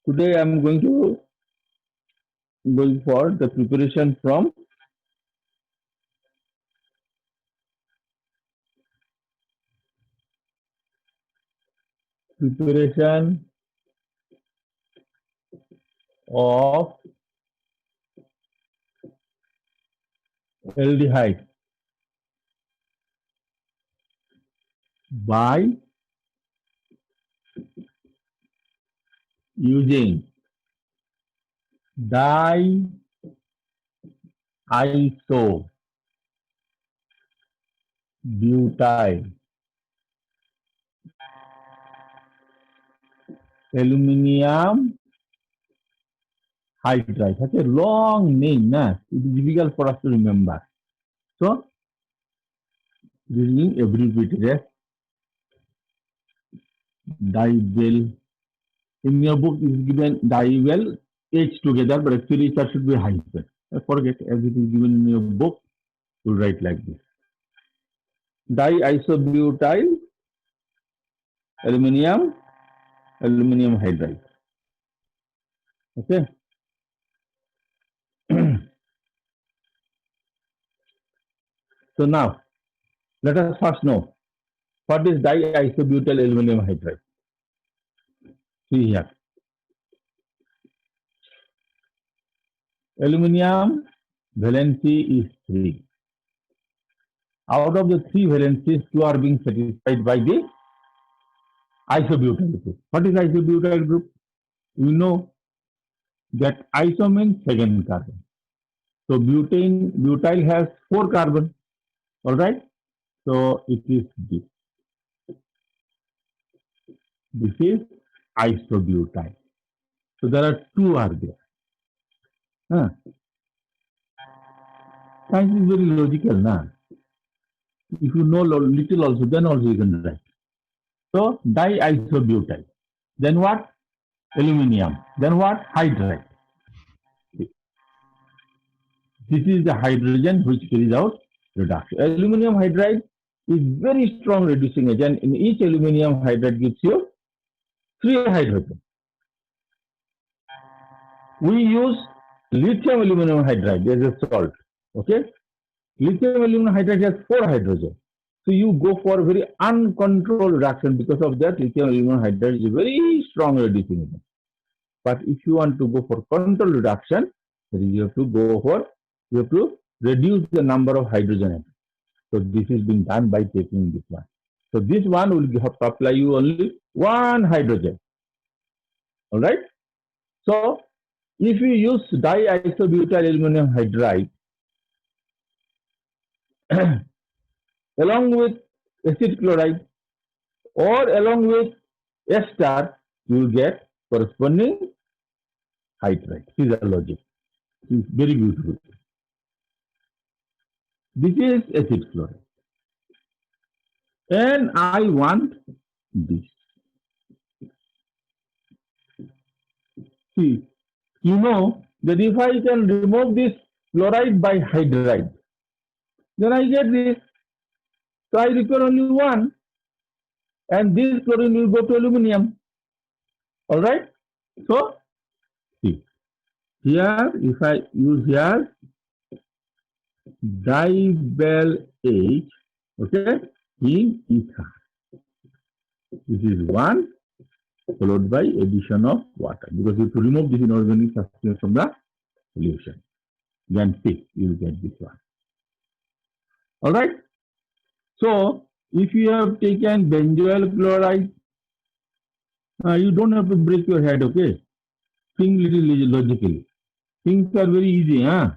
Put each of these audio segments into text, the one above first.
Today I am going for the preparation from preparation of aldehyde by using diisobutyl aluminum hydride. Such a long name, nah? It is difficult for us to remember. So, this is being abbreviated as divel. In your book, it is given divel H together, but actually that should be hyphen. Forget, as it is given in your book, you write like this. Diisobutyl aluminum hydride. Okay. So now, let us first know what is diisobutyl aluminum hydride. See here. Aluminum valency is 3. Out of the 3 valencies, 2 are being satisfied by the isobutyl group. What is isobutyl group? We know that iso means second carbon. So butyl has 4 carbon. All right. So it is this. This is isobutyl. So there are 2 are there. Science is very logical, na? If you know little also, then also you can write. So diisobutyl. Then what? Aluminum. Then what? Hydride. This is the hydrogen which carries out reduction. Aluminum hydride is very strong reducing agent. In each aluminum hydride gives you 3 hydrogen. We use lithium aluminum hydride as a salt. Okay? Lithium aluminum hydride has 4 hydrogen. So you go for very uncontrolled reduction. Because of that, lithium aluminum hydride is a very strong reducing agent. But if you want to go for controlled reduction, you have to reduce the number of hydrogen atoms. So this is being done by taking this one. So this one will supply you only 1 hydrogen. All right. So if you use diisobutyl aluminum hydride along with acid chloride or along with ester, you will get corresponding hydride. This is the logic. It's very beautiful. This is acid chloride. And I want this. See, you know that if I can remove this chloride by hydride, then I get this. So I require only 1. And this chlorine will go to aluminum. All right. So, see, here, if I use here divel H, okay, in ether. This is 1 followed by addition of water, because you have to remove this inorganic substance from the solution. Then see, you will get this one. All right. So, if you have taken benzoyl chloride, you don't have to break your head, okay? Think little logically. Things are very easy, huh?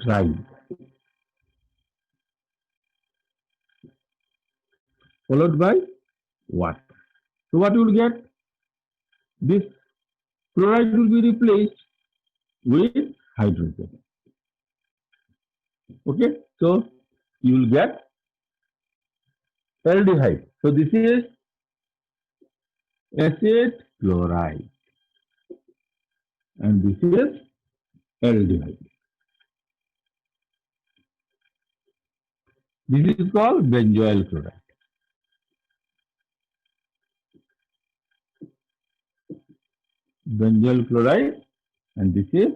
Dry. Followed by water. So what you will get? This chloride will be replaced with hydrogen. Okay, so you will get aldehyde. So this is acid chloride and this is aldehyde. This is called benzoyl chloride. Benzoyl chloride, and this is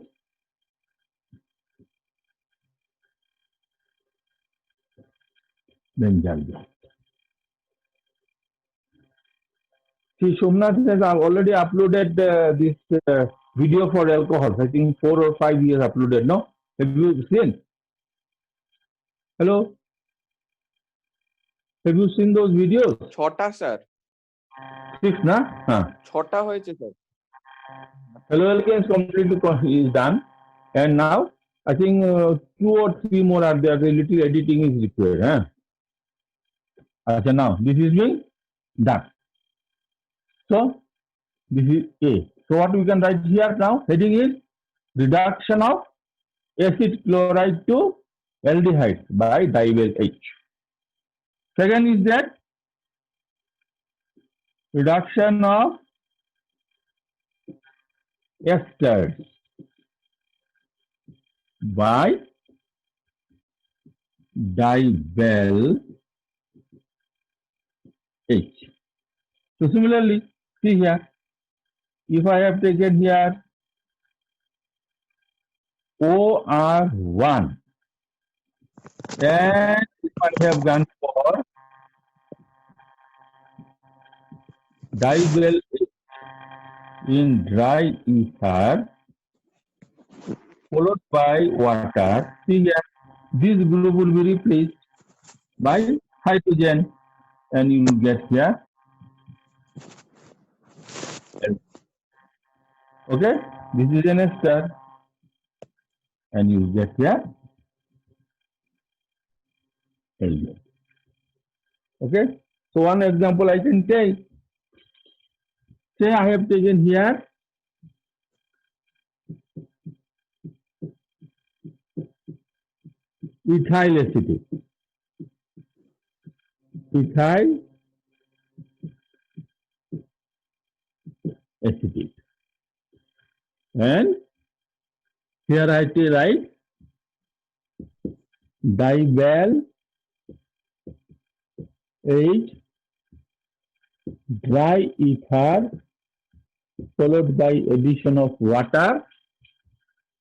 benzyl gas. See, Somnath says I've already uploaded this video for alcohol. I think 4 or 5 years uploaded. No, have you seen? Hello, have you seen those videos? 6টা sir 6 na? Huh. 6টা হয়েছে sir Hello, alkanes completely is done, and now I think 2 or 3 more are there. A little editing is required. Huh? Okay, now this is being done. So this is A. So what we can write here now? Heading is reduction of acid chloride to aldehyde by dival H. Second is that reduction of esters by dival H. So similarly, see here, if I have taken here OR1 and if I have gone for dival in dry ether followed by water, see here, this group will be replaced by hydrogen and you will get here. Okay, this is an ester and you will get here LDH. Okay, so one example I can take. Say I have taken here ethyl acetate. Ethyl acetate. And here I write dival H dry ether followed by addition of water.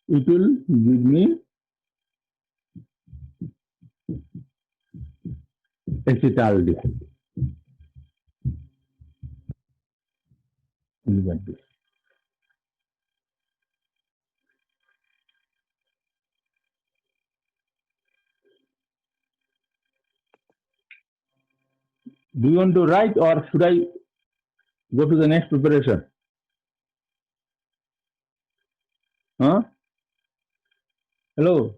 It will give me acetaldehyde. Like this. Do you want to write or should I go to the next preparation? Huh? Hello?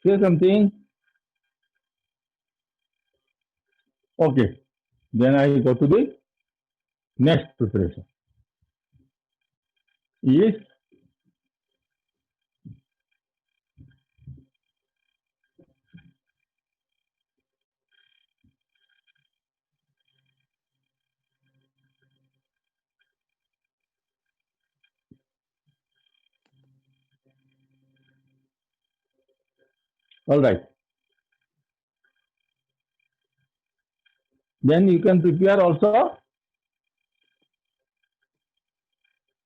Say something. Okay. Then I go to the next preparation. Yes. All right. Then you can prepare also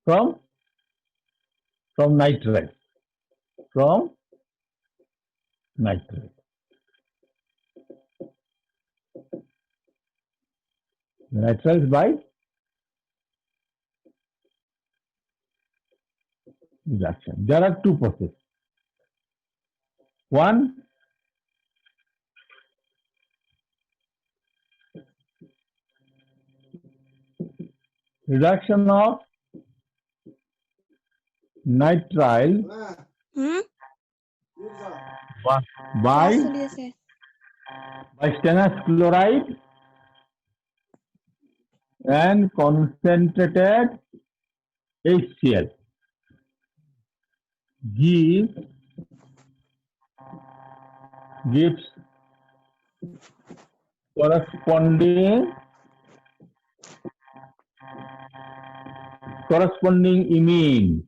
from nitrite. From nitrite. Nitrites by reduction. There are two processes. One, reduction of nitrile by stannous chloride and concentrated HCl gives corresponding imine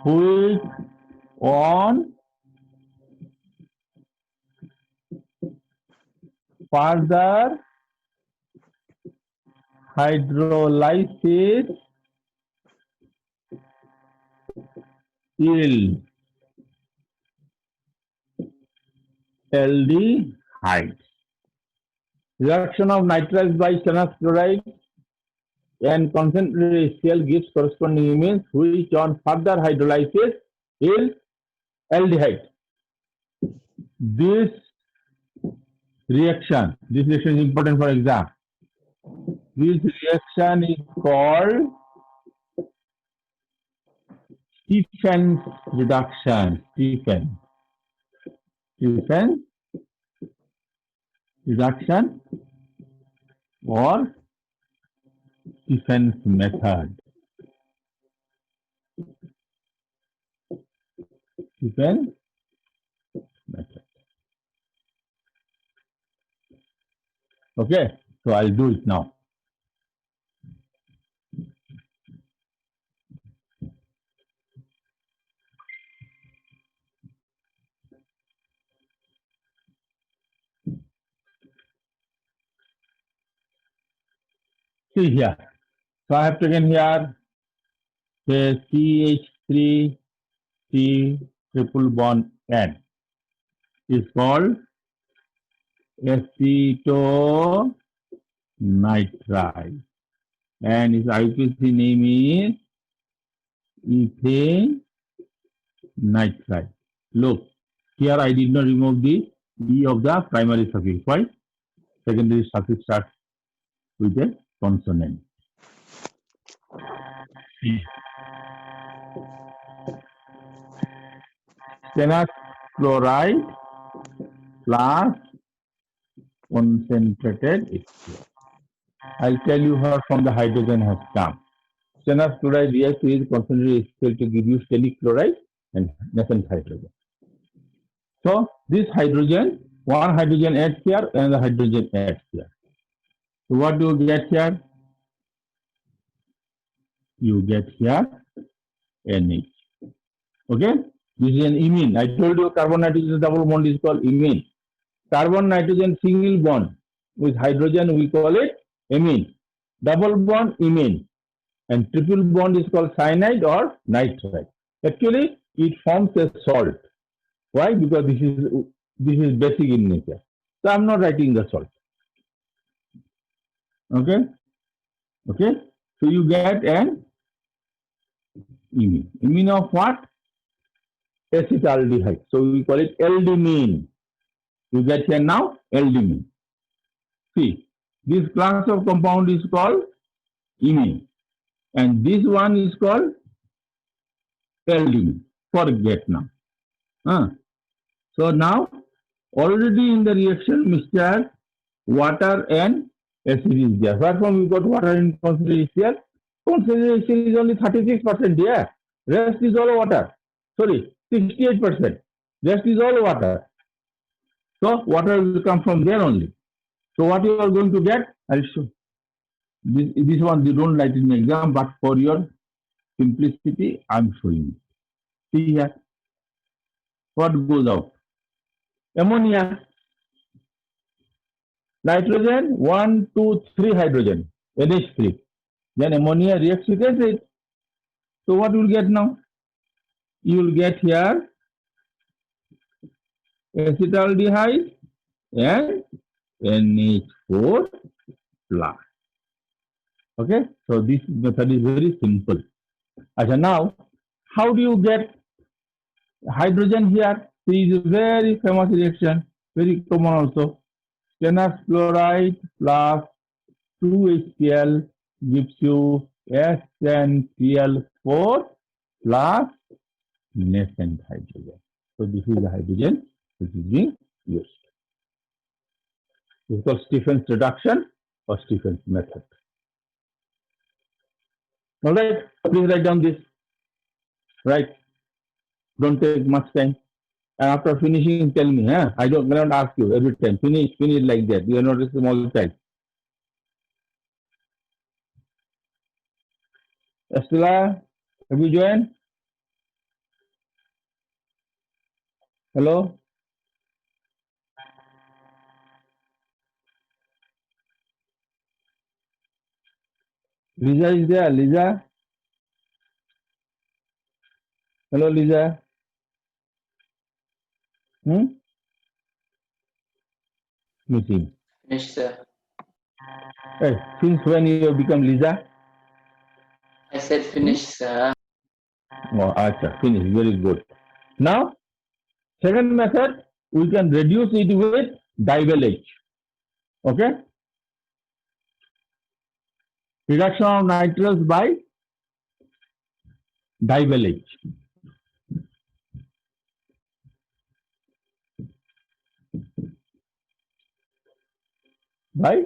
which on further hydrolysis yield aldehyde. Reaction of nitriles by stannous chloride and concentrated HCl gives corresponding imines which on further hydrolysis yield aldehyde. This reaction is important for exam. This reaction is called Stephen's reduction. Stephen's reduction or Stephen's method. Stephen's method. Okay, so I'll do it now. See here. So I have taken here the CH3 C triple bond N is called acetonitride and its IUPAC name is ethane nitride. Look, here I did not remove the E of the primary suffix. Why? Secondary suffix starts with a consonant. Stannous chloride plus concentrated HCl. I'll tell you how from the hydrogen has come. Stannous chloride reacts with concentrated HCl to give you stellic chloride and nascent hydrogen. So this hydrogen, one hydrogen adds here, and the hydrogen adds here. So what do you get here? You get here NH. Okay? This is an imine. I told you carbon nitrogen double bond is called imine. Carbon nitrogen single bond with hydrogen we call it amine. Double bond imine. And triple bond is called cyanide or nitride. Actually, it forms a salt. Why? Because this is basic in nature. So I'm not writing the salt. Okay? Okay? So you get an imine. Imine of what? Acetaldehyde. So we call it aldimine. You get here now aldimine. See, this class of compound is called imine. And this one is called aldimine. Forget now. So now, already in the reaction mixture, water and acid is there. Where from we got water in concentrated HCl? Concentrated HCl is only 36% here. Rest is all water. Sorry, 68%. Rest is all water. So water will come from there only. So what you are going to get? I'll show. This one you don't write in the exam, but for your simplicity, I'm showing you. See here. What goes out? Ammonia. Nitrogen, 1, 2, 3 hydrogen, NH3. Then ammonia reacts with acid. So what you will get now? You will get here acetaldehyde and NH4 plus. Okay, so this method is very simple. Okay, now, how do you get hydrogen here? This is a very famous reaction, very common also. Stannous chloride plus 2HCl gives you SnCl4 plus nascent hydrogen. So this is the hydrogen which is being used. This is called Stephen's reduction or Stephen's method. All right, please write down this. Right, don't take much time. And after finishing, tell me. Huh? I don't cannot ask you every time. Finish like that. You are not a small child. Estella, have you joined? Hello? Lisa is there. Lisa? Hello, Lisa? Hmm? Meeting. Finished, sir. Hey, since when you have become Lisa? I said finished, sir. Oh, acha, finish. Very good. Now, second method, we can reduce it with divalate. Okay? Reduction of nitrates by divalate. By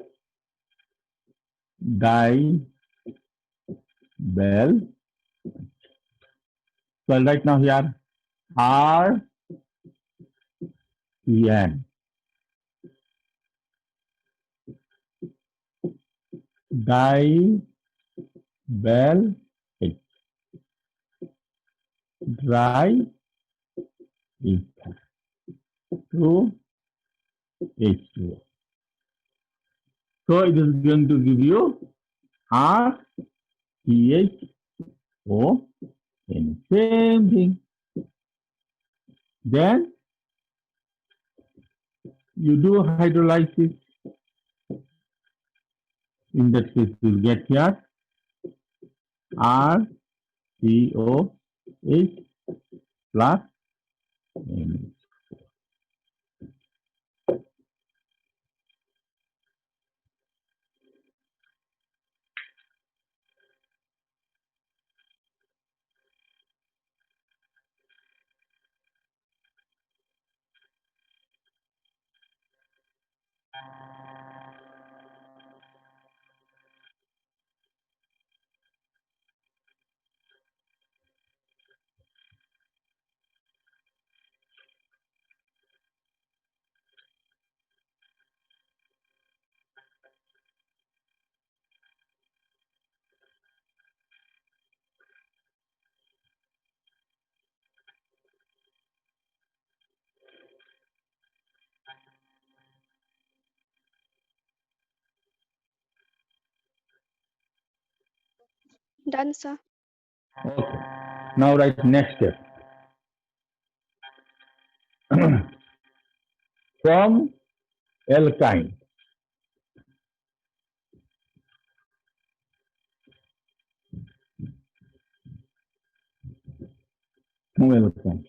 dival. So right now here R N divalate dry ether to H2O. So it is going to give you R CHO N. Same thing. Then you do hydrolysis. In that case, you get here RCOH plus N. Done, sir. Okay. Now write next step. From alkyne. From alkyne.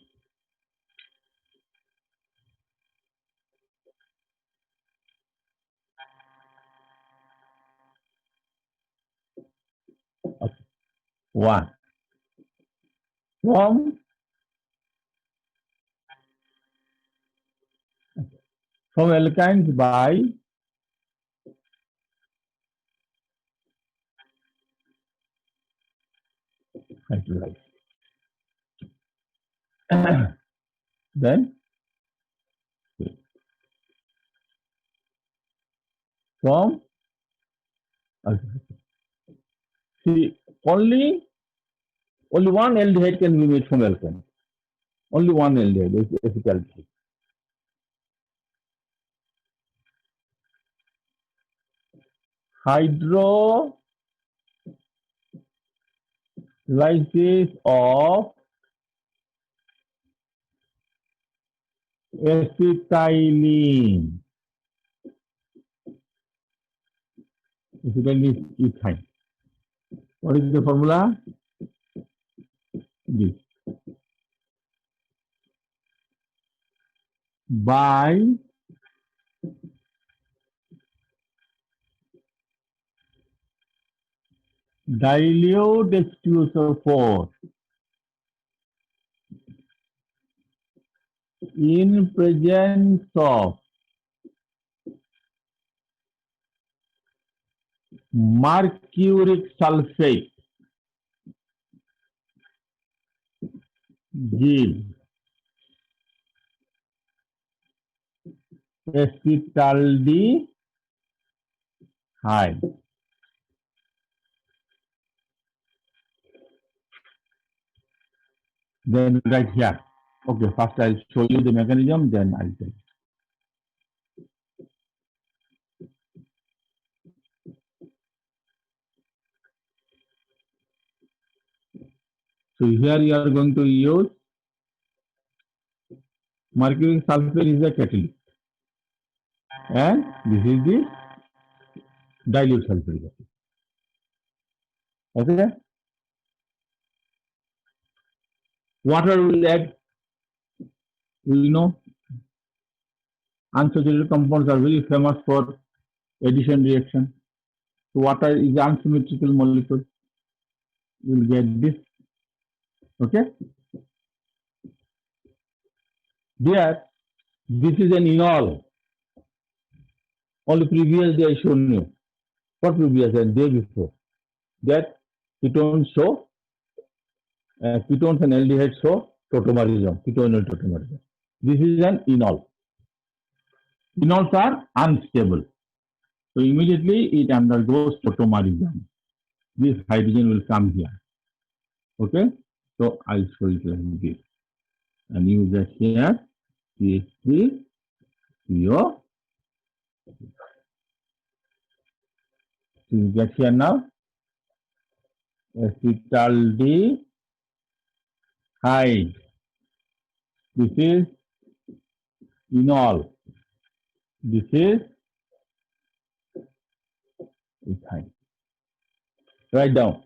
Okay. One. From alkynes by hydrolysis. Then from see only one aldehyde can be made from alkyne. Only one aldehyde is acetaldehyde. Hydrolysis of acetylene. Acetylene is ethyne. What is the formula? This. By dilute H2SO4 in presence of mercuric sulfate give acetaldehyde. Then right here. Okay, first I'll show you the mechanism, then I'll tell you. So here you are going to use mercury sulfate is the catalyst, and this is the dilute sulfuric acid. Okay? Water will add, you know, unsaturated compounds are very famous for addition reaction. So water is the unsymmetrical molecule. You will get this. Okay? There, this is an enol. Only previously I shown you. What previous and day before? That ketones show, ketones and aldehydes show tautomerism, ketonyl tautomerism. This is an enol. Enols are unstable. So immediately it undergoes tautomerism. This hydrogen will come here. Okay? So I'll show it like this. And use that here. CH3, CO. So you get here now. Acetaldehyde. This is enol. This is ethyl. Write down.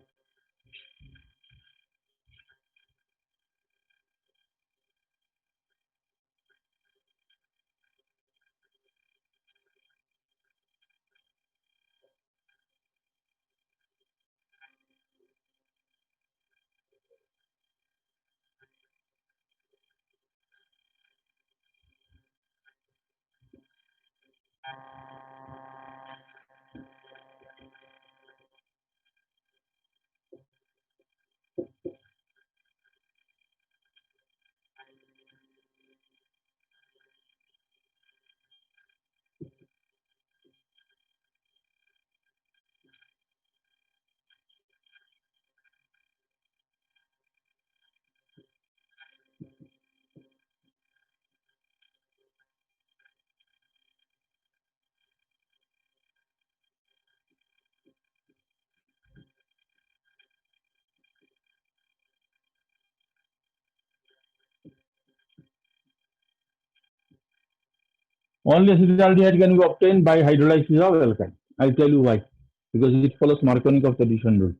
Only acetaldehyde can be obtained by hydrolysis of alkyne. I'll tell you why. Because it follows Markovnikov addition rule.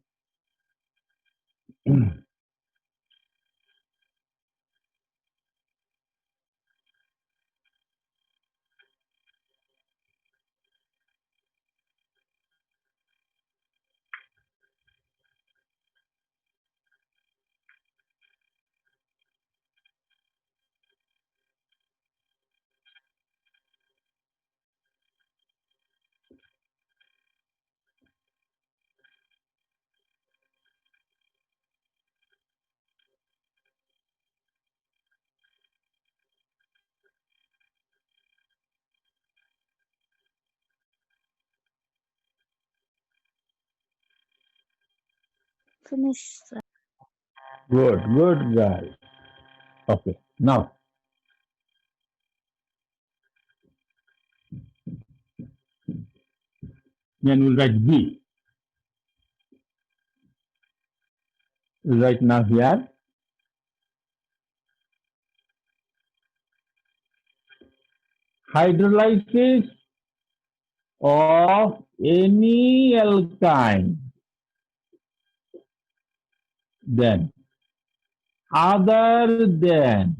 Finish, sir. Good guys. Okay, now then we'll write B. We'll write now here. Hydrolysis of any alkyne, then other than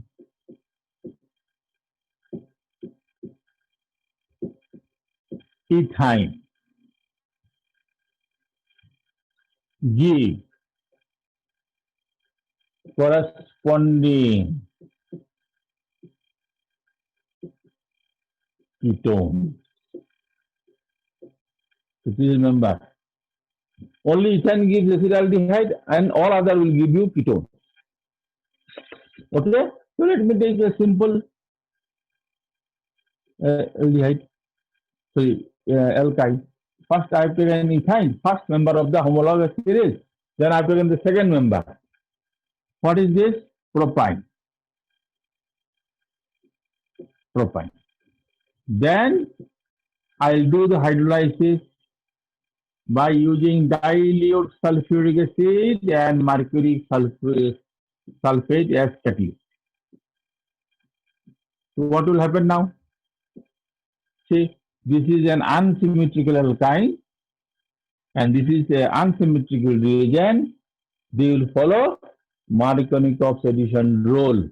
ethyne give corresponding ketone. So please remember, only ethane gives acetaldehyde and all other will give you ketone. Okay? So let me take a simple aldehyde, sorry, alkyne. First I have taken ethyne, first member of the homologous series. Then I have taken the second member. What is this? Propyne. Propyne. Then I'll do the hydrolysis by using dilute sulfuric acid and mercury sulfate as catalyst. So what will happen now? See, this is an unsymmetrical alkyne and this is an unsymmetrical reagent. They will follow Markovnikov addition rule,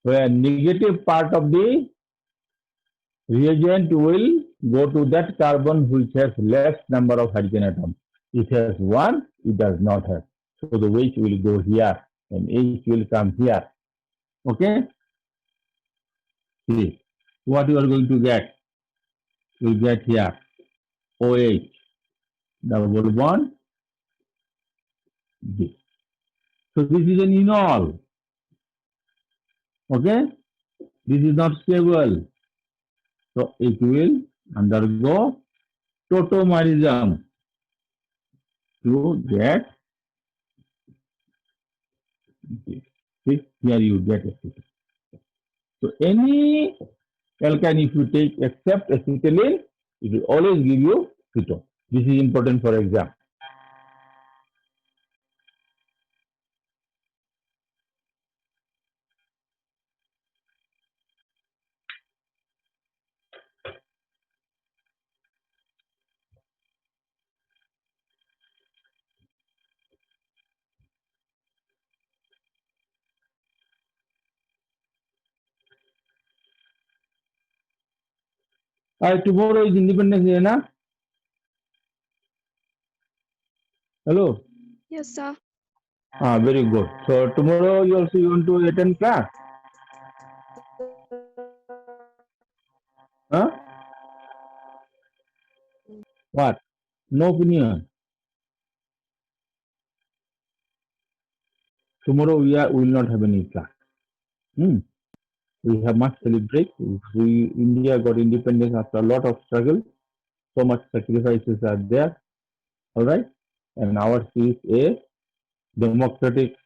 where negative part of the reagent will go to that carbon which has less number of hydrogen atoms. It has one, it does not have. So the H will go here and H will come here. Okay? See, what you are going to get? You will get here OH, double bond, G. So this is an enol. Okay? This is not stable. So it will undergo tautomerism to get this. See, here you get acetylene. So any alkyne if you take except acetylene, it will always give you ketone. This is important for exam. Tomorrow is Independence Day, na? Hello. Yes, sir. Very good. So tomorrow you also want to attend class? Huh? What? No opinion. Tomorrow we will not have any class. We have much celebrate. India got independence after a lot of struggle. So much sacrifices are there. All right, and ours is a democratic,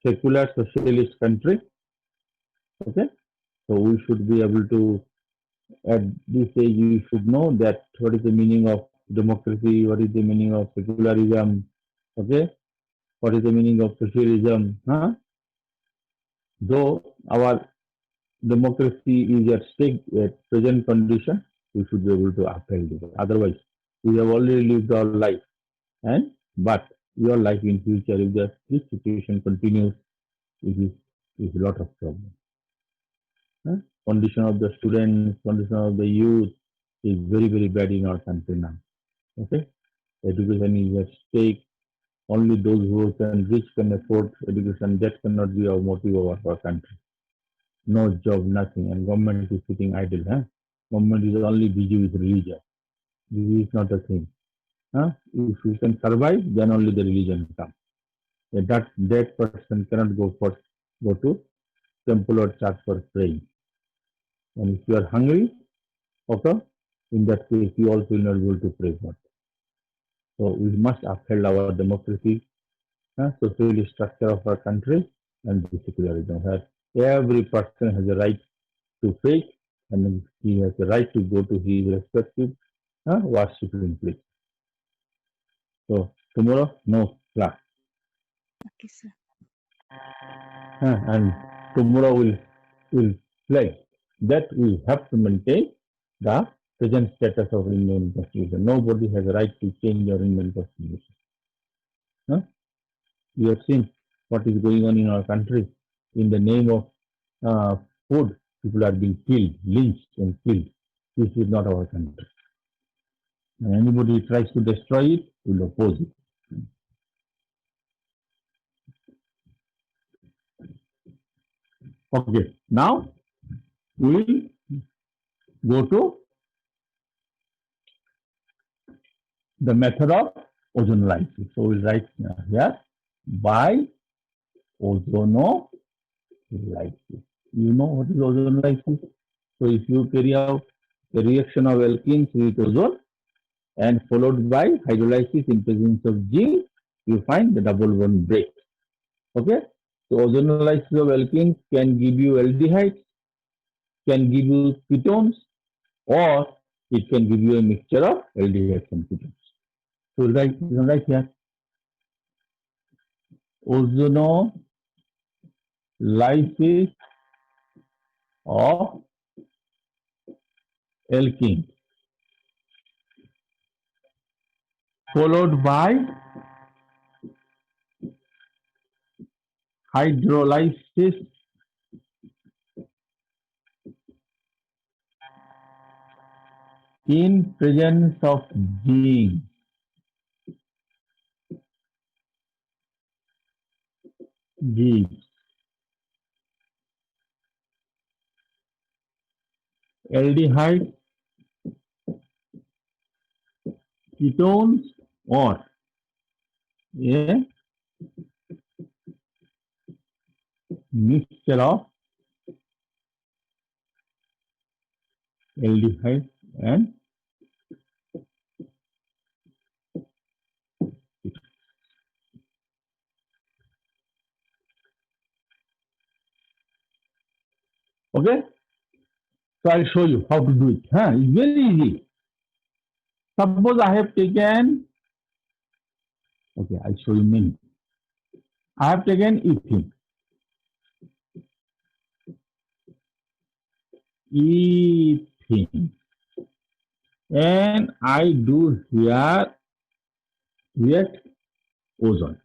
secular, socialist country. Okay, so we should be able to, at this age, you should know that what is the meaning of democracy, what is the meaning of secularism, okay, what is the meaning of socialism. Huh? Though our democracy is at stake at present condition, we should be able to uphold it. Otherwise, we have already lived our life, and but your life in future, if this situation continues, it is a lot of problem. Huh? Condition of the students, condition of the youth is very, very bad in our country now. Okay, education is at stake. Only those who can rich can afford education. That cannot be our motive of our country. No job, nothing, and government is sitting idle. Huh? Government is only busy with religion. This is not a thing. Huh? If you can survive, then only the religion comes. That person cannot go to temple or church for praying. And if you are hungry, okay, in that case you also will not be able to pray God. So we must uphold our democracy, socialist structure of our country, and the secularism, where every person has a right to faith and he has a right to go to his respective worshiping place. So tomorrow, no class. Okay, sir. And tomorrow will play. That we have to maintain the present status of Indian Constitution. Nobody has a right to change our Indian Constitution. We have seen what is going on in our country. In the name of food, people are being killed, lynched and killed. This is not our country. And anybody tries to destroy it, we will oppose it. Okay, now we will go to the method of ozonolysis. So we'll write here by ozonolysis. You know what is ozonolysis? So if you carry out the reaction of alkenes with ozone, and followed by hydrolysis in presence of zinc, you find the double bond break. Okay? So ozonolysis of alkenes can give you aldehydes, can give you ketones, or it can give you a mixture of aldehydes and ketones. So right here, ozonolysis of alkene followed by hydrolysis in presence of zinc. Gives aldehyde, ketones, or a mixture of aldehyde and ketones. Okay? So I'll show you how to do it. Huh? It's very easy. Suppose I have taken, okay, I'll show you many. I have taken ethene. Ethene. And I do here react ozone.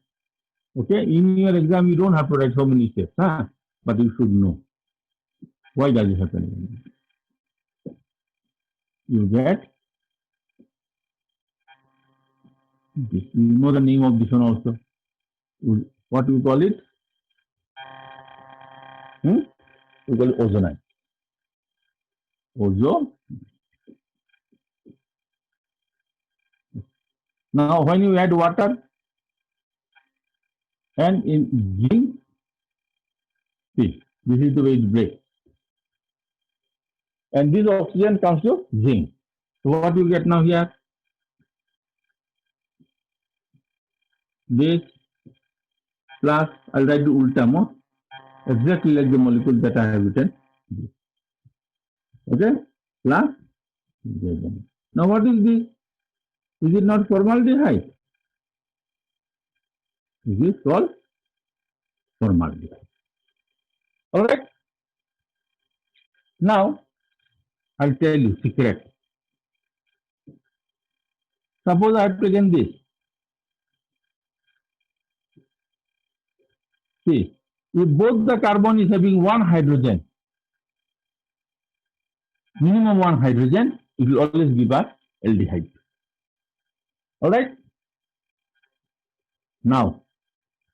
Okay, in your exam, you don't have to write so many steps, huh? But you should know. Why does it happen? You get this. You know the name of this one also. What you call it? We call it ozonide. Ozone. Now, when you add water and in zinc, see, this is the way it breaks. And this oxygen comes to zinc. So what you get now here? This plus, I'll write the ultamo, exactly like the molecule that I have written. Okay? Plus, now what is this? Is it not formaldehyde? This is called formaldehyde. Alright? Now, I'll tell you secret. Suppose I have taken this. See, if both the carbon is having one hydrogen, minimum one hydrogen, it will always give us aldehyde. Alright? Now,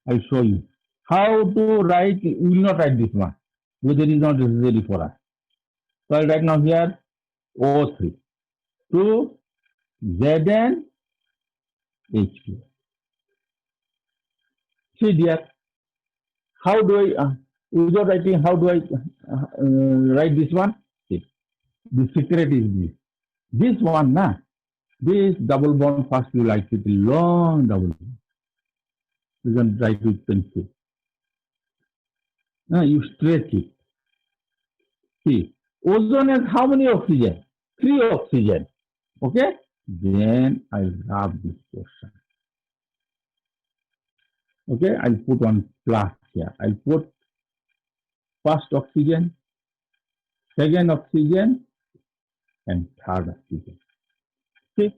I'll show you how to write. We will not write this one because it is not necessary for us. So I'll write now here O3 to Zn H2. See dear, how do I, without writing, how do I write this one? See, the secret is this. This one, this double bond, first you like it, long double bond. You can write with pencil. You stretch it. See, ozone has how many oxygen? 3 oxygen. Okay? Then I'll rub this portion. Okay, I'll put one plus here. I'll put first oxygen, second oxygen, and third oxygen. See,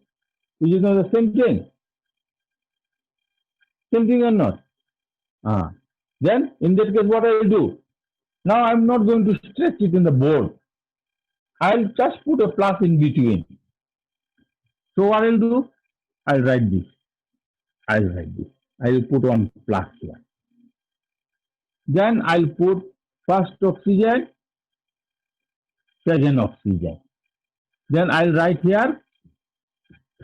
is it not the same thing? Same thing or not? Then, in that case, what I will do? Now, I'm not going to stretch it in the board. I'll just put a plus in between. So, what I'll do? I'll write this. I'll write this. I'll put one plus here. Then, I'll put first oxygen, second oxygen. Then, I'll write here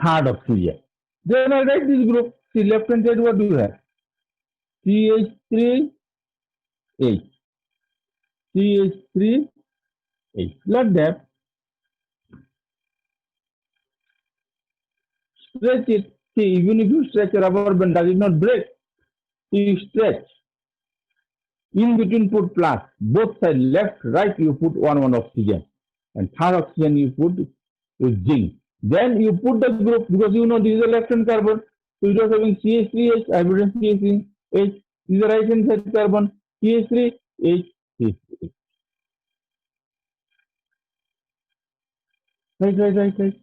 third oxygen. Then, I'll write this group. See, left hand side, what do you have? CH3, H. CH3, H. Like that. stretch it. See, even if you stretch a rubber band, does it not break? You stretch. In between put plus. Both sides, left, right, you put one oxygen. And third oxygen you put is zinc. Then you put the group, because you know this is a left-hand carbon. So it was having CH3H, hydrogen CH3H. This is the right-hand side carbon, CH3H, CH3H. Right.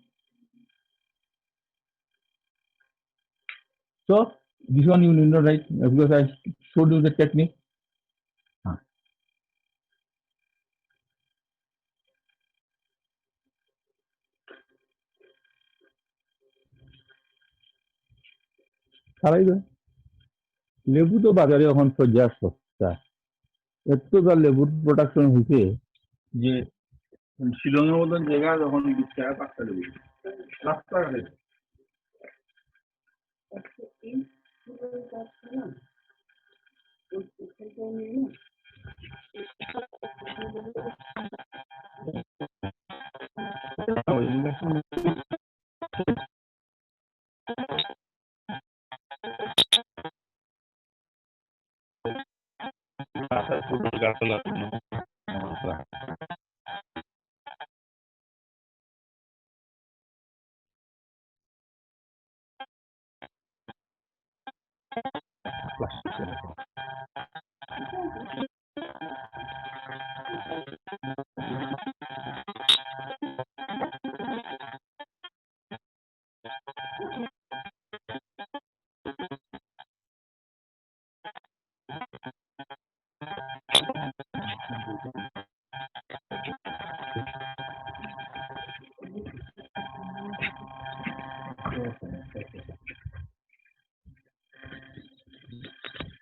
So this one you need not write because I showed you the technique. খারাই দেয় লেবু তো বাজারে এখন যা সস্তা এত যা লেবুর প্রোডাকশন হয়েছে যে শিলংয়ের মতন জায়গা যখন 20 টাকা 5টা লেবু রাস্তা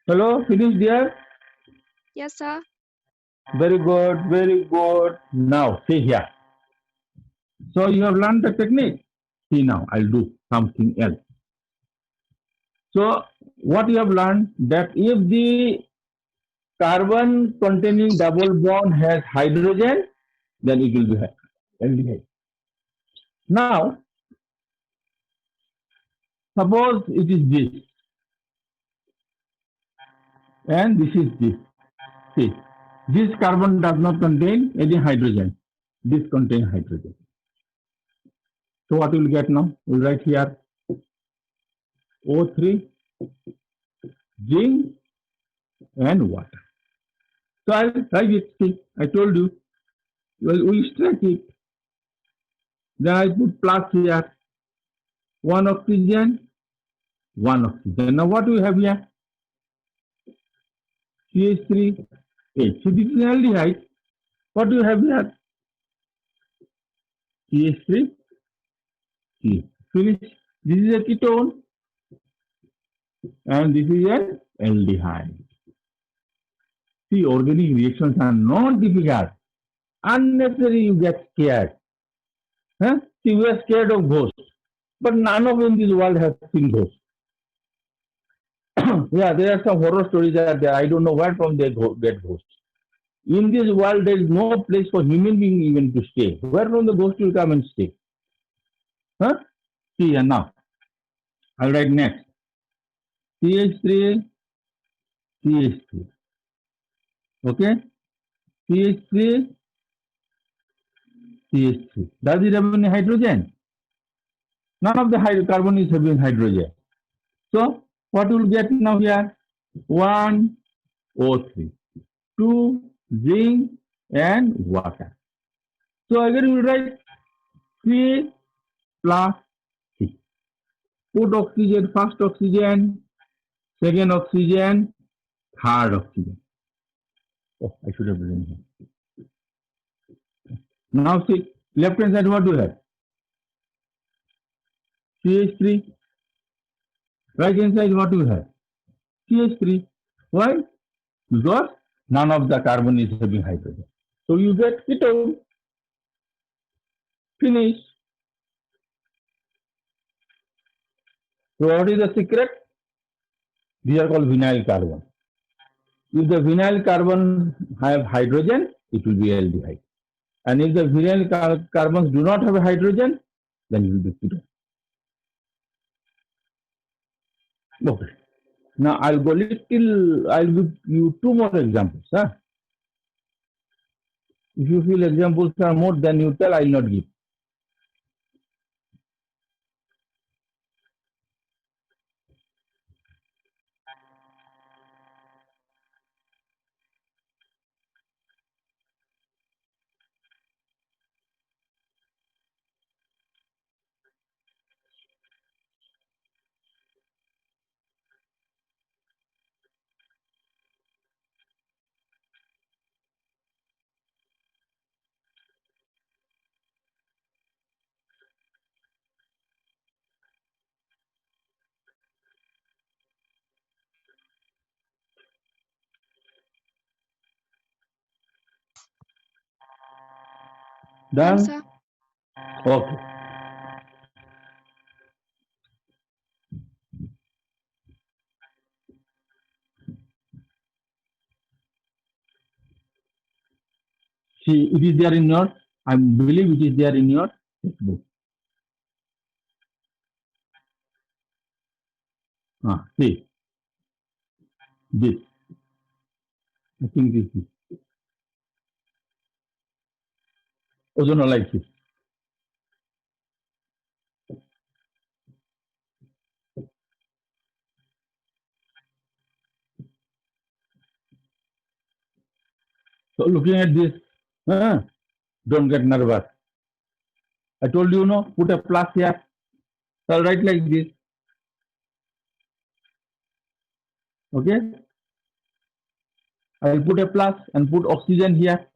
Hello, finish there? Yes, sir. Very good, very good. Now, see here. So you have learned the technique. See now, I'll do something else. So what you have learned that if the carbon containing double bond has hydrogen, then it will be aldehyde. Now, suppose it is this, and this is this. See, this carbon does not contain any hydrogen. This contains hydrogen. So what we will get now? We'll write here O3, zinc, and water. So I'll write it. See, I told you. Well, we stretch it. Then I put plus here. One oxygen. Now what do we have here? CH3H. So this is aldehyde. What do you have here? CH3. Finish. This is a ketone. And this is an aldehyde. See, organic reactions are not difficult. Unnecessary you get scared. Huh? See, we are scared of ghosts. But none of in this world has seen ghosts. Yeah, there are some horror stories that I don't know where from they get ghosts. In this world, there is no place for human being even to stay. Where from the ghost will come and stay? Huh? See, and now, I'll write next. CH3, CH3. Okay? CH3, CH3. Does it have any hydrogen? None of the carbon is having hydrogen. So, what will get now here? 1 O3, 2 zinc, and water. So again we will write 3 plus 6. Put oxygen, first oxygen, second oxygen, third oxygen. Oh, I should have written here. Now see, left hand side what do you have? CH3. Right hand side what do you have? CH3. Why? Because none of the carbon is having hydrogen. So you get ketone. Finish. So what is the secret? These are called vinyl carbon. If the vinyl carbon have hydrogen, it will be aldehyde. And if the vinyl carbons do not have hydrogen, then it will be ketone. Okay. Now I'll go little. I'll give you two more examples. Huh? If you feel examples are more than you tell, I'll not give. Done, Done? sir. Okay. See, it is there in your. I believe it is there in your book. See this. I think this is ozonolysis. So looking at this, uh, don't get nervous. I told you, no, put a plus here. So I'll write like this. Okay. I'll put a plus and put oxygen here.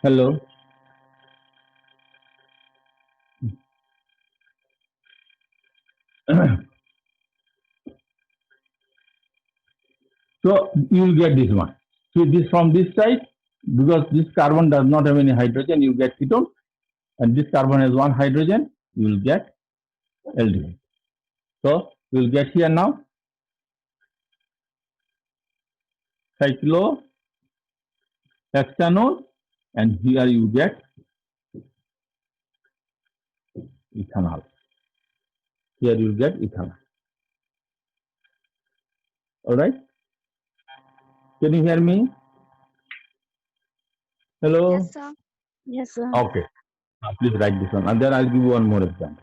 Hello. So you will get this one. See this from this side, because this carbon does not have any hydrogen, you get ketone, and this carbon has one hydrogen, you will get aldehyde. So you will get here now cyclohexanol, and here you get ethanol. Here you get ethanol. All right? Can you hear me? Yes, Hello? sir. Yes, sir. Okay. Now please write this one. And then I'll give you one more example.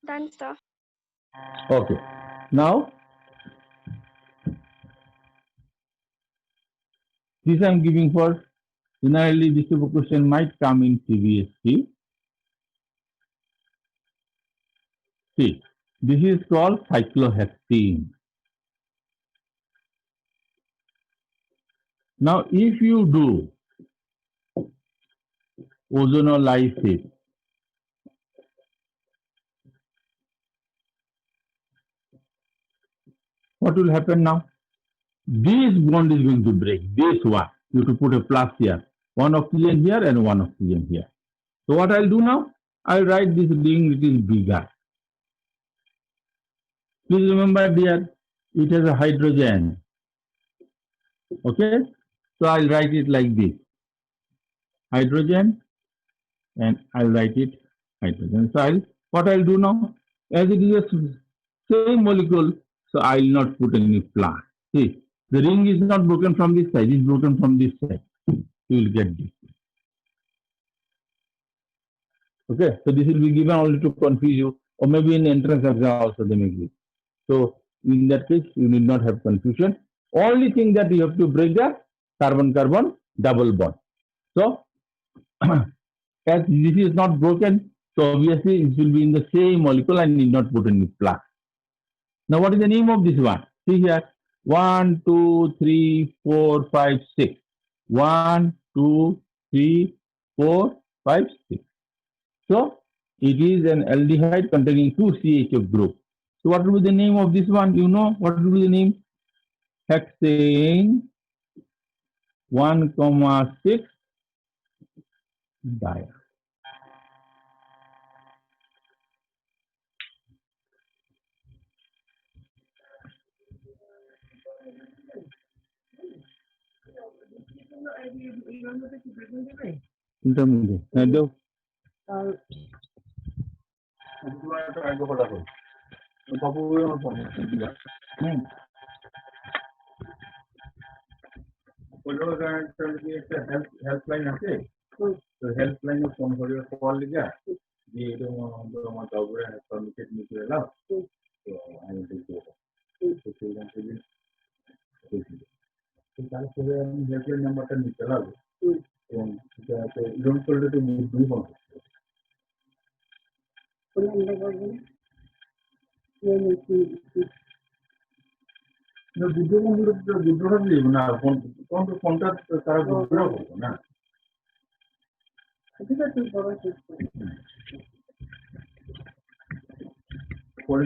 Done, sir. Okay. Now, this I'm giving for, generally this type of question might come in CBSC. See, this is called cyclohexene. Now, if you do Ozonolysis. What will happen now? This bond is going to break. This one. You have to put a plus here. One oxygen here and one oxygen here. So what I'll do now? I'll write this ring little bigger. Please remember, dear, it has a hydrogen. Okay? So I'll write it like this. Hydrogen, and I'll write it hydrogen. So what I'll do now? As it is a same molecule, so I'll not put any plus. See, the ring is not broken from this side, it's broken from this side. You will get this. Okay, so this will be given only to confuse you, or maybe in entrance exam also they may give. So in that case, you need not have confusion. Only thing that you have to break the carbon-carbon double bond. So as this is not broken, so obviously it will be in the same molecule and need not put any plus. Now what is the name of this one? See here, 1, 2, 3, 4, 5, 6. 1, 2, 3, 4, 5, 6. So it is an aldehyde containing 2 CHF group. So what will be the name of this one? You know what will be the name? Hexane 1,6 dia. Intermediate. Helpline আছে তো হেল্পলাইনে phone করে call লিখা যে এরকম আমার দরকারে committed নিতে এলাম তো আমি দেখতে তো সেইখান থেকে তো তারপরে আমি হেল্পলাইন নাম্বারটা নিতে লাগবে এবং সেটাতে লোন করলে তো দুই ফোন দুটো বন্ধুর দুটোটা দিব না ফোনটা তারা দুটো করবো না করে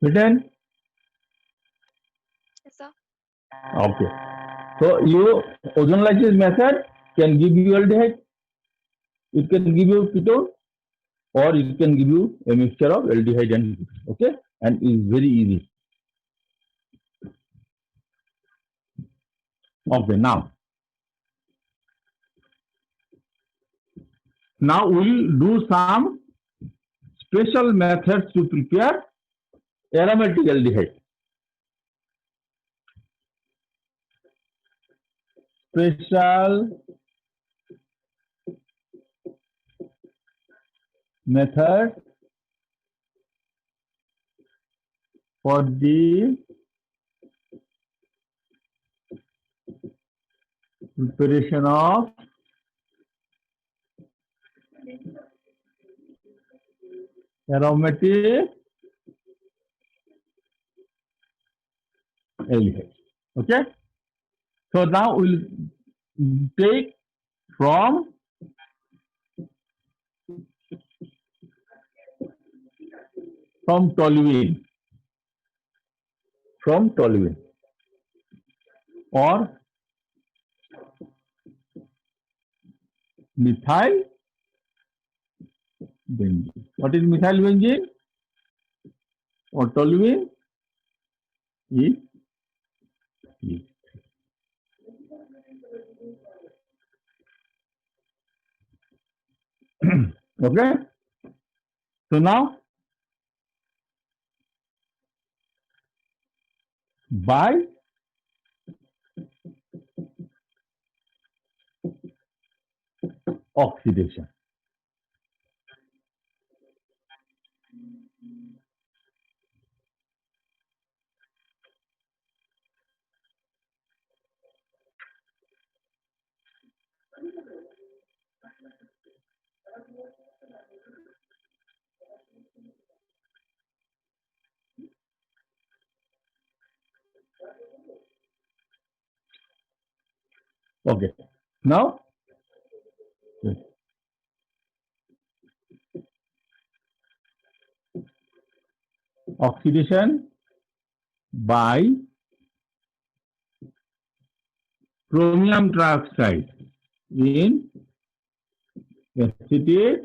written. Yes, sir. Okay. So you ozonolysis method can give you aldehyde, it can give you ketone, or it can give you a mixture of aldehyde and ketone. Okay, and it's very easy. Okay, now we'll do some special methods to prepare aromatic aldehyde. Special method for the preparation of aromatic aldehyde. Okay, so now we'll take from toluene, or methyl benzene. What is methyl benzene or toluene? Is okay. So now by oxidation, Okay. Now, oxidation by chromium trioxide in acetate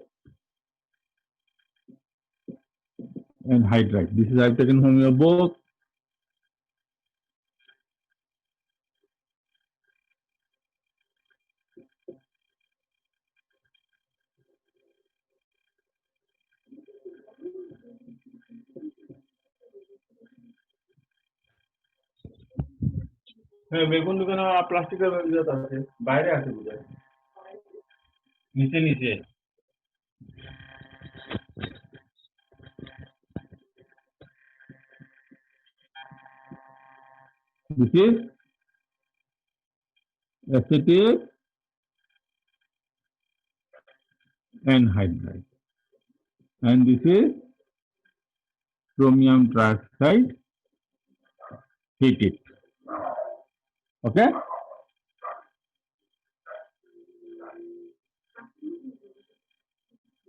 and hydride. This is I've taken from your book. হ্যাঁ বেগুন দোকানে প্লাস্টিকের bag আছে বাইরে আছে বোধহয় নিচে নিচে this is acetate and hydride and this is chromium trioxide heated. Okay.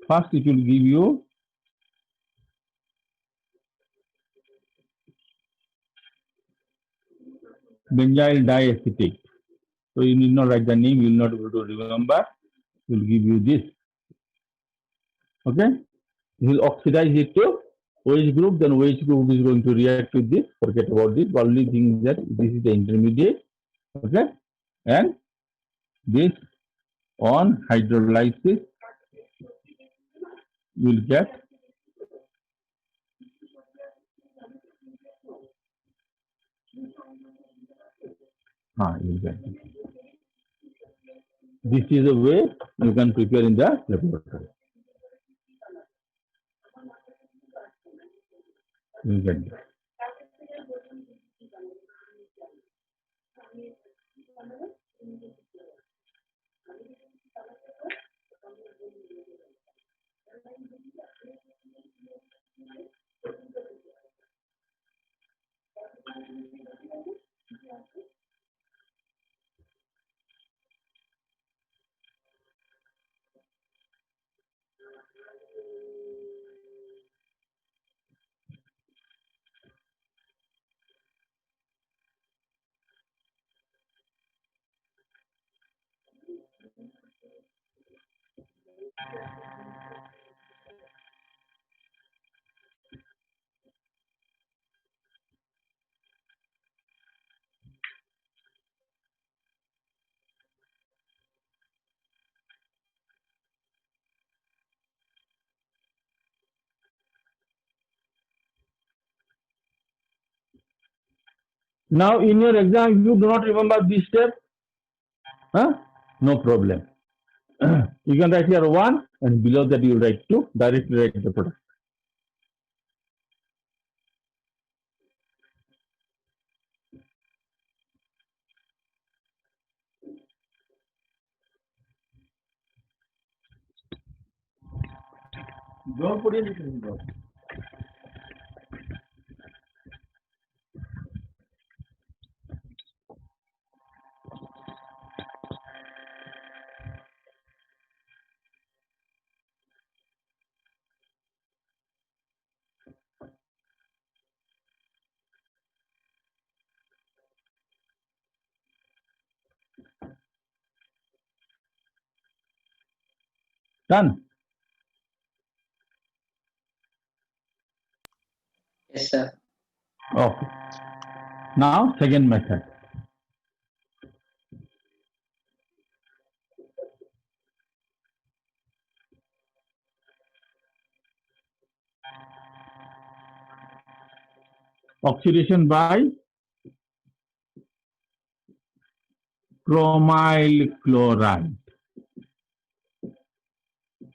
First it will give you benzyl diacetate. So you need not write the name, you will not be able to remember. It will give you this. Okay. You will oxidize it to OH group, then OH group is going to react with this. Forget about this. The only thing is that this is the intermediate. Okay. And this on hydrolysis will get you will get this is a way you can prepare in the laboratory. You will get this. Now in your exam, if you do not remember this step, no problem. You can write here 1 and below that you write 2, directly write the product. Don't put anything. Done. Yes, sir. Okay. Now second method. Oxidation by chromyl chloride.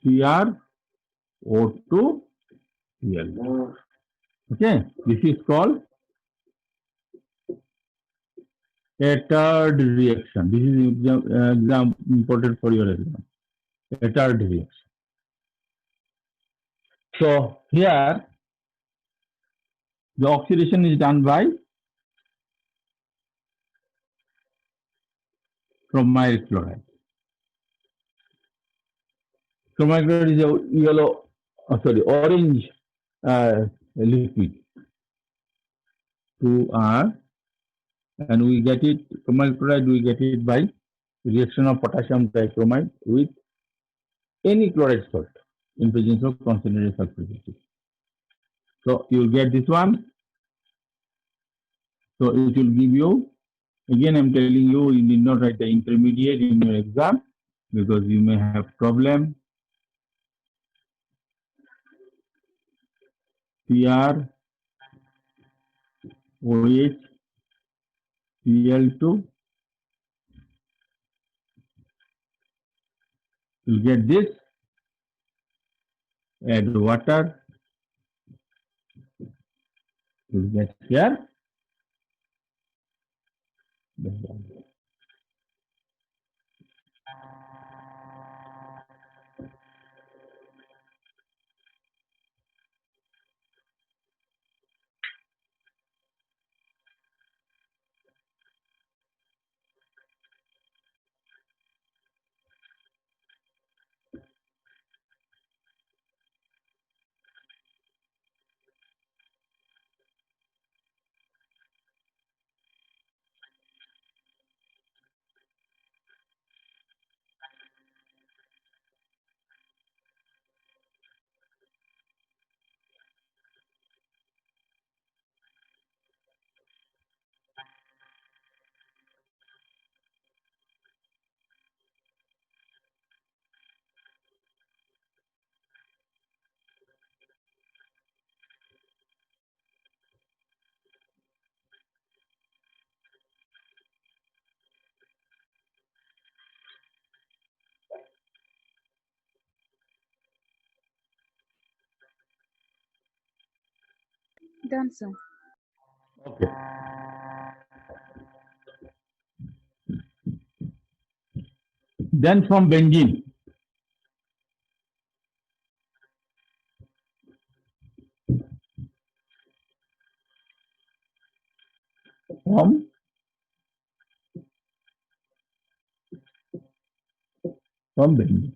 CrO2Cl. Okay, this is called a third reaction. This is exam important for your exam. retard reaction. So here the oxidation is done by chromyl chloride. Chromyl chloride is a yellow, orange liquid. 2R, and we get it, chromyl chloride, we get it by reaction of potassium dichromide with any chloride salt in presence of concentrated sulfuric acid. So you will get this one. So it will give you, again I'm telling you, you need not write the intermediate in your exam because you may have problem. PR, OH, Cl2, you get this, add water, you get here. Done, sir. Okay. Then from benzene, from benzene.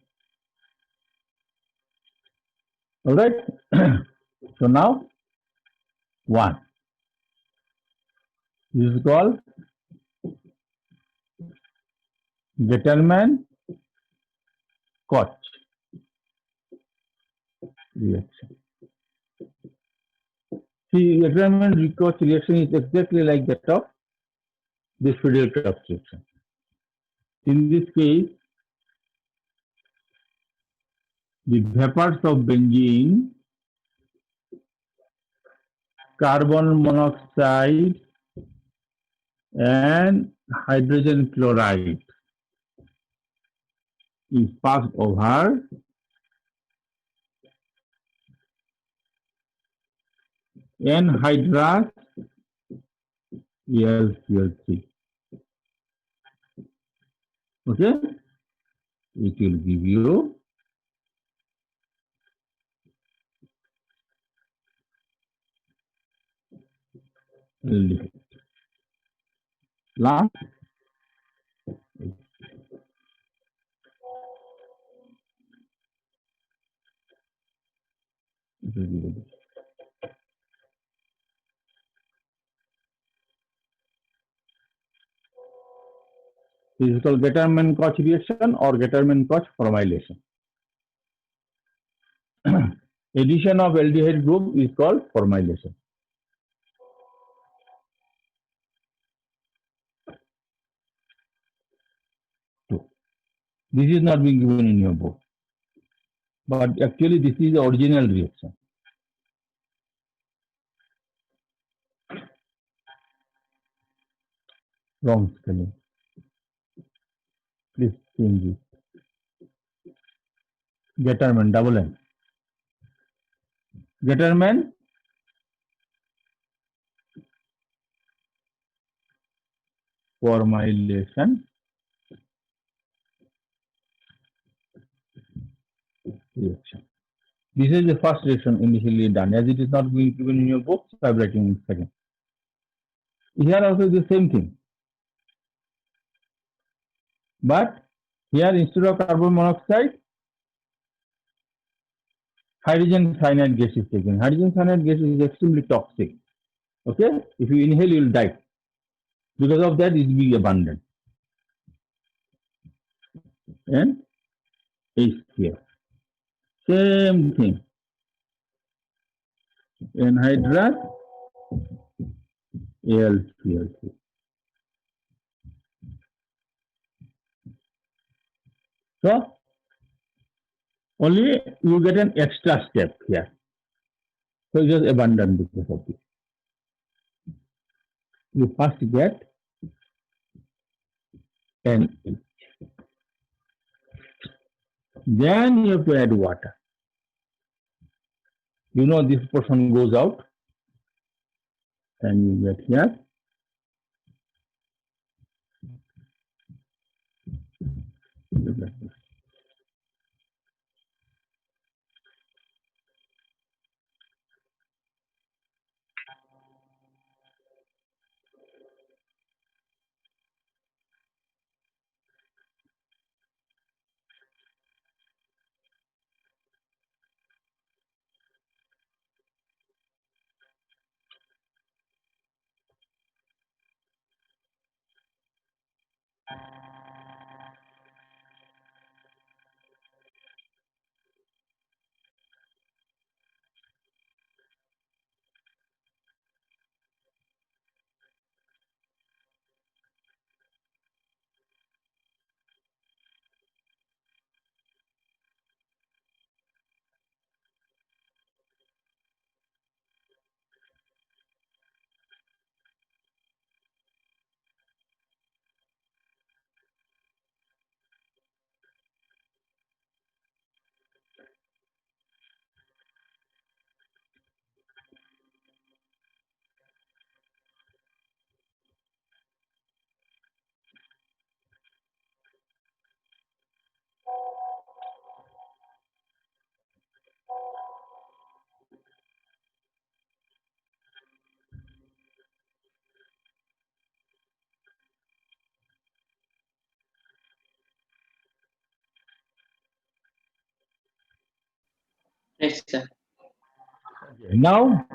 All right. So now one. This is called Getterman Koch reaction. See, Getterman Koch reaction is exactly like that of this Friedel-Crafts reaction. In this case, the vapors of benzene, carbon monoxide, and hydrogen chloride is passed over anhydrous AlCl3. Okay? It will give you aldehyde. Last, this is called Getterman-Koch reaction or Getterman-Koch formylation. Addition of aldehyde group is called formylation. This is not being given in your book, but actually this is the original reaction. Wrong spelling. Please change it. Getterman, double N. Getterman formylation reaction. This is the first reaction initially done. As it is not being given in your book, so I am writing in second. Here also the same thing. But here instead of carbon monoxide, hydrogen cyanide gas is taken. Hydrogen cyanide gas is extremely toxic. Okay? If you inhale, you will die. Because of that, it will be abundant. And HCl. Same thing. Anhydrous AlCl3. So, only you get an extra step here. So, it is abundant because of this. You first get NH. Then you have to add water. You know this portion goes out. And you get here. Yes, sir. Now,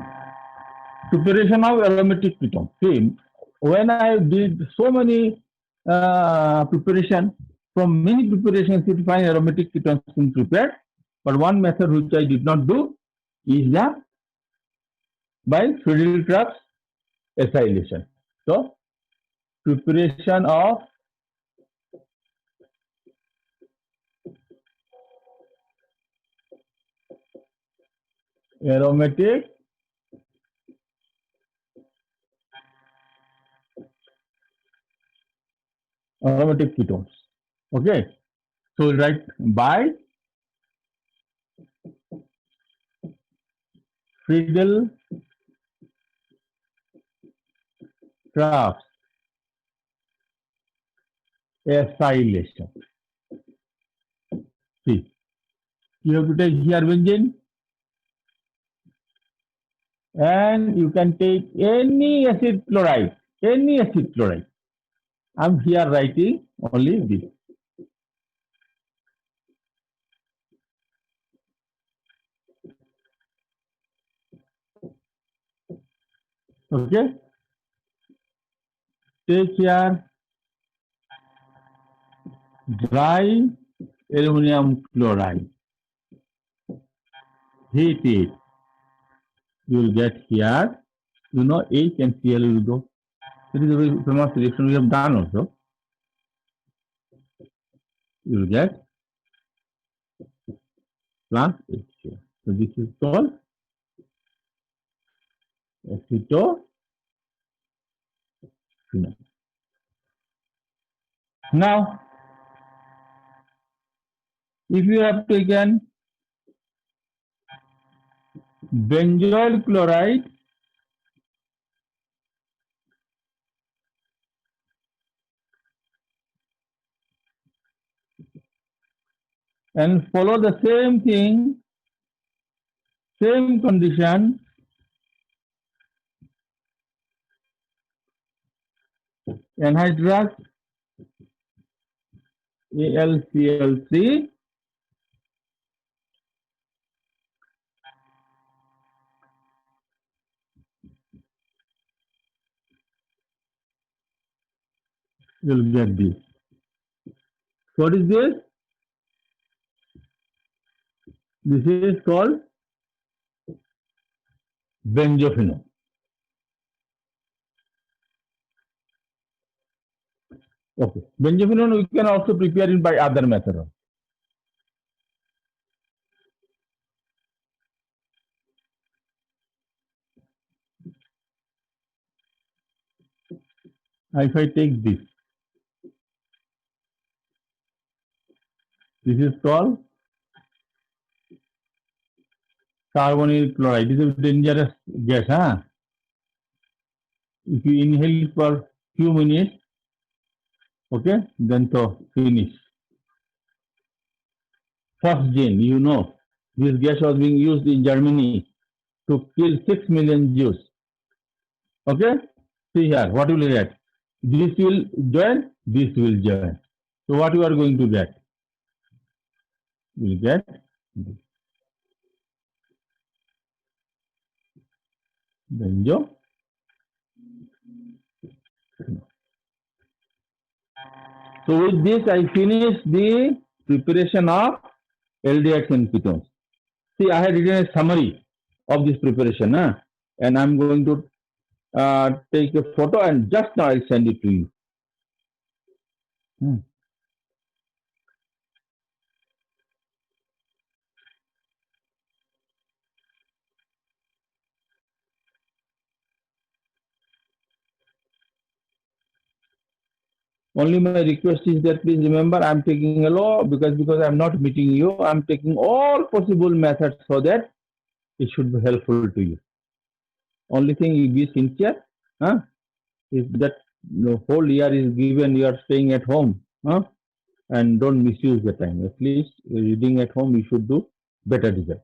preparation of aromatic ketone. See, when I did so many preparation, from many preparations you find aromatic ketones being prepared, but one method which I did not do is the by Friedel-Crafts acylation. So, preparation of aromatic ketones. Okay, so we'll write by Friedel-Crafts acylation. See, you have to take here benzene, and you can take any acid chloride, any acid chloride. I'm here writing only this. Okay, take here dry aluminum chloride, heat it, you will get here, you know, H and Cl will go. It is a very famous reaction we have done also. You will get plus HCl. So this is called acetophenol. Now, if you have taken benzoyl chloride and follow the same thing, same condition. Anhydrous AlCl3 will get this. What is this? This is called benzophenone. Okay. Benzophenone we can also prepare it by other method. If I take this is called carbonyl chloride. This is a dangerous gas, huh? If you inhale for few minutes, okay, then so finish. First gen, you know, this gas was being used in Germany to kill 6 million Jews. Okay, see here, what will you get? This will join, this will join. So what you are going to get? You will get benzo. So with this, I finish the preparation of aldehydes and ketones. See, I had written a summary of this preparation, huh? And I'm going to take a photo and just now I'll send it to you. Only my request is that please remember I'm taking a law because I'm not meeting you. I'm taking all possible methods so that it should be helpful to you. Only thing you be sincere, huh? Is that the whole year is given, you are staying at home, huh? And don't misuse the time. At least reading at home, you should do better result.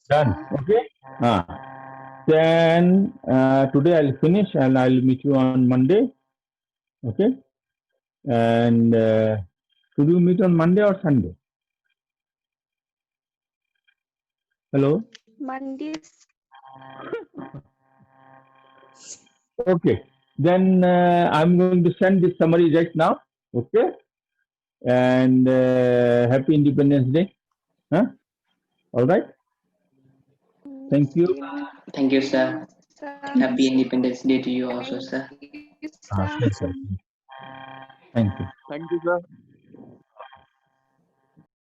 Done. Okay. Then today I'll finish and I'll meet you on Monday. Okay. And should you meet on Monday or Sunday? Hello. Mondays. Okay. Then I'm going to send this summary right now. Okay. And happy Independence Day. Huh? All right. Thank you. Thank you, sir. Happy Independence Day to you also, sir. Thank you, sir. Thank you. Thank you, sir.